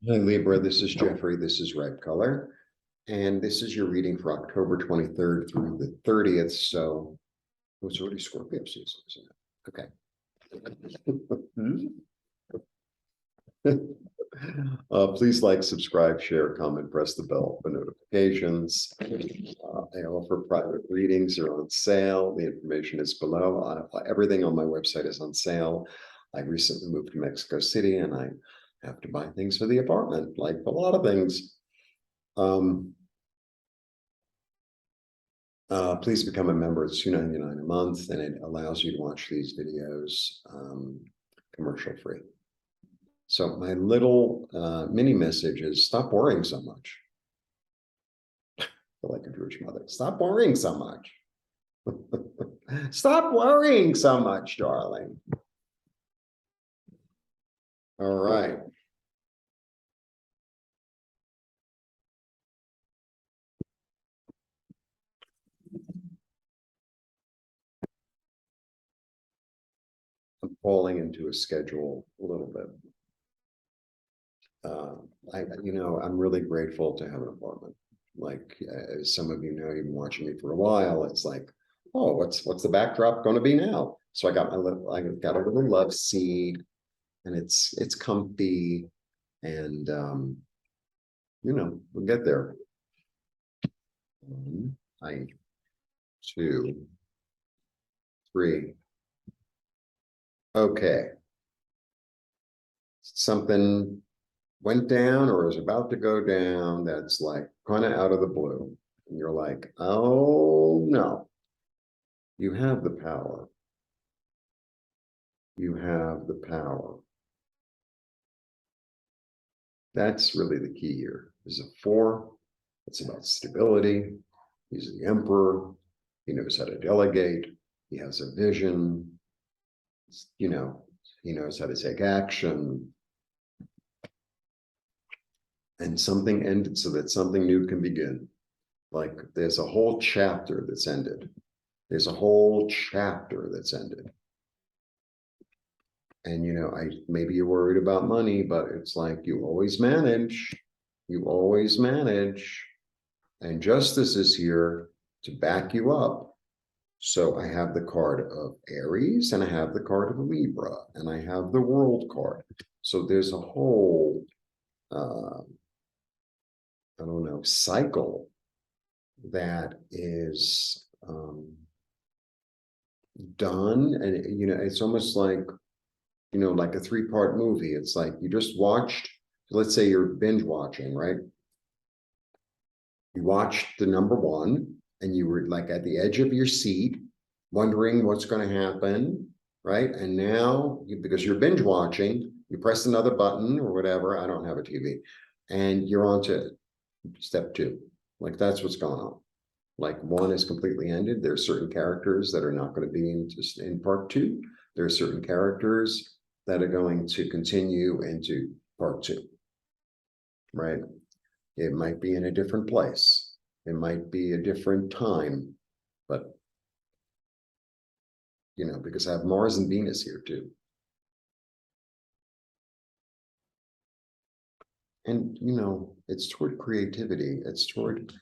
Hi Libra, this is Jeffrey, this is Ripecolor, and this is your reading for October 23rd through the 30th, so it's already Scorpio season, isn't it? Okay. Please like, subscribe, share, comment, press the bell for notifications. I offer private readings, they're on sale. The information is below. Everything on my website is on sale. I recently moved to Mexico City and I have to buy things for the apartment, like a lot of things. Please become a member. It's $2.99 a month, and it allows you to watch these videos commercial free. So my little mini message is stop worrying so much. I feel like a Jewish mother. Stop worrying so much. Stop worrying so much, darling. All right. I'm falling into a schedule a little bit. I'm really grateful to have an apartment. Like, as some of you know, you've been watching me for a while. It's like, oh, what's the backdrop going to be now? So I got a little love seat, and it's comfy, and we'll get there. I 2, 3. Okay. Something went down or is about to go down that's like kind of out of the blue. And you're like, oh no, you have the power. You have the power. That's really the key here. There's a 4. It's about stability. He's the emperor. He knows how to delegate. He has a vision. He knows how to take action. And something ended so that something new can begin. Like there's a whole chapter that's ended. There's a whole chapter that's ended. And maybe you're worried about money, but it's like you always manage. You always manage. And justice is here to back you up. So I have the card of Aries and I have the card of Libra and I have the World card. So there's a whole, cycle that is done. And, it's almost like, like a 3-part movie. It's like you just watched, let's say you're binge watching, right? You watched the number 1 and you were like at the edge of your seat, wondering what's going to happen, right? And now, because you're binge watching, you press another button or whatever. I don't have a TV, and you're on to step 2. Like that's what's going on. Like 1 is completely ended. There are certain characters that are not going to be in part 2. There are certain characters that are going to continue into part 2, right? It might be in a different place. It might be a different time, but because I have Mars and Venus here too. And it's toward creativity, it's toward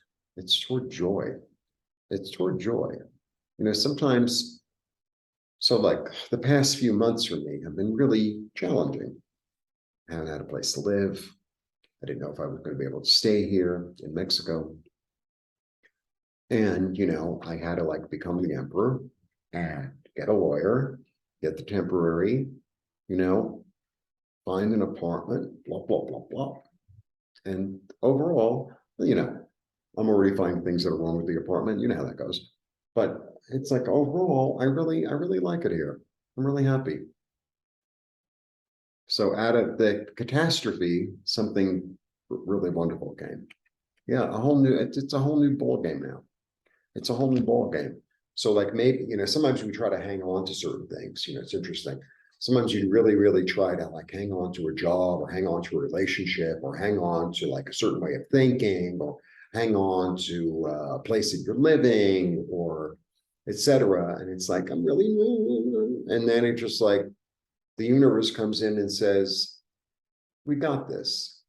joy. It's toward joy. Sometimes, so like the past few months for me have been really challenging. I haven't had a place to live. I didn't know if I was going to be able to stay here in Mexico. And I had to like become the emperor and get a lawyer, get the temporary, find an apartment, blah, blah, blah, blah. And overall, I'm already finding things that are wrong with the apartment. You know how that goes. But it's like overall, I really like it here. I'm really happy. So out of the catastrophe, something really wonderful came. Yeah, it's a whole new ball game now. It's a whole new ball game. So like maybe, sometimes we try to hang on to certain things, it's interesting. Sometimes you really, really try to like hang on to a job or hang on to a relationship or hang on to like a certain way of thinking or hang on to a place that you're living or etc. And it's like, I'm really, and then it just like the universe comes in and says, we got this.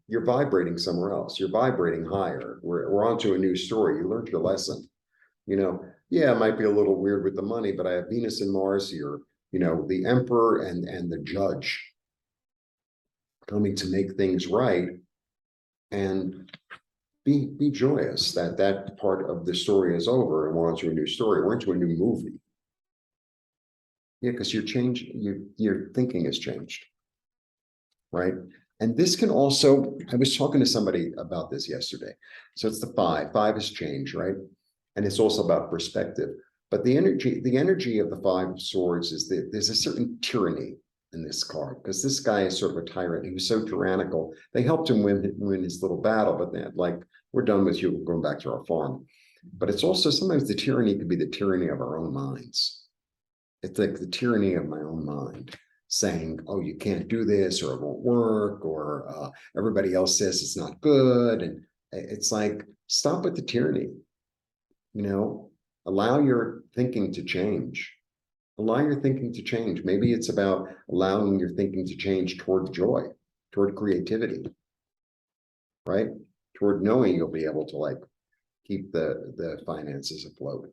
you're vibrating somewhere else. You're vibrating higher. We're on to a new story. You learned your lesson. Yeah, it might be a little weird with the money, but I have Venus and Mars here, the emperor and the judge coming to make things right, and be joyous that that part of the story is over and we're on to a new story. We're into a new movie. Yeah, because you're changing, your thinking has changed, right? And this can also, I was talking to somebody about this yesterday. So it's the five. Five is change, right? And it's also about perspective. But the energy of the Five of Swords is that there's a certain tyranny in this card, because this guy is sort of a tyrant. He was so tyrannical. They helped him win his little battle, but they're like, we're done with you, we're going back to our farm. But it's also sometimes the tyranny could be the tyranny of our own minds. It's like the tyranny of my own mind saying, oh, you can't do this, or it won't work, or everybody else says it's not good. And it's like, stop with the tyranny. Allow your thinking to change. Allow your thinking to change. Maybe it's about allowing your thinking to change toward joy, toward creativity, right? Toward knowing you'll be able to like keep the finances afloat.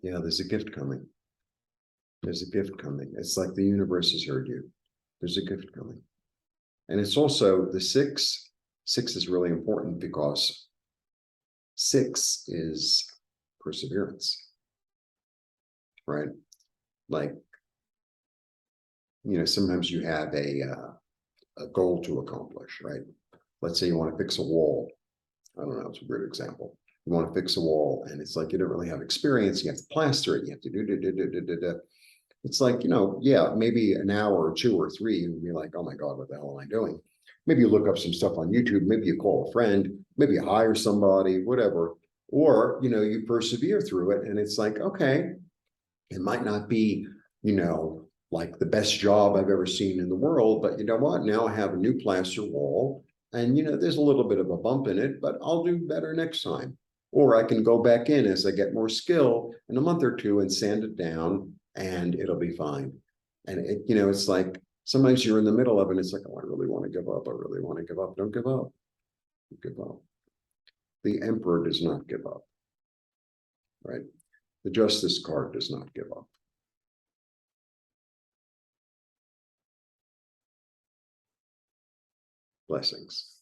Yeah, there's a gift coming. There's a gift coming. It's like the universe has heard you. There's a gift coming. And it's also the six. Six is really important because six is perseverance, right? Like, sometimes you have a goal to accomplish, right? Let's say you want to fix a wall. I don't know, it's a weird example. You want to fix a wall, and it's like you don't really have experience. You have to plaster it. You have to do. It's like, yeah, maybe an hour or two or three, you'd be like, oh my God, what the hell am I doing? Maybe you look up some stuff on YouTube. Maybe you call a friend. Maybe you hire somebody, whatever. Or, you persevere through it. And it's like, okay, it might not be, like the best job I've ever seen in the world, but you know what? Now I have a new plaster wall, and there's a little bit of a bump in it, but I'll do better next time. Or I can go back in as I get more skill in a month or two and sand it down, and it'll be fine. And it's like sometimes you're in the middle of it, and it's like, oh, I really want to give up. I really want to give up. Don't give up. Don't give up. The Emperor does not give up, right? The Justice card does not give up. Blessings.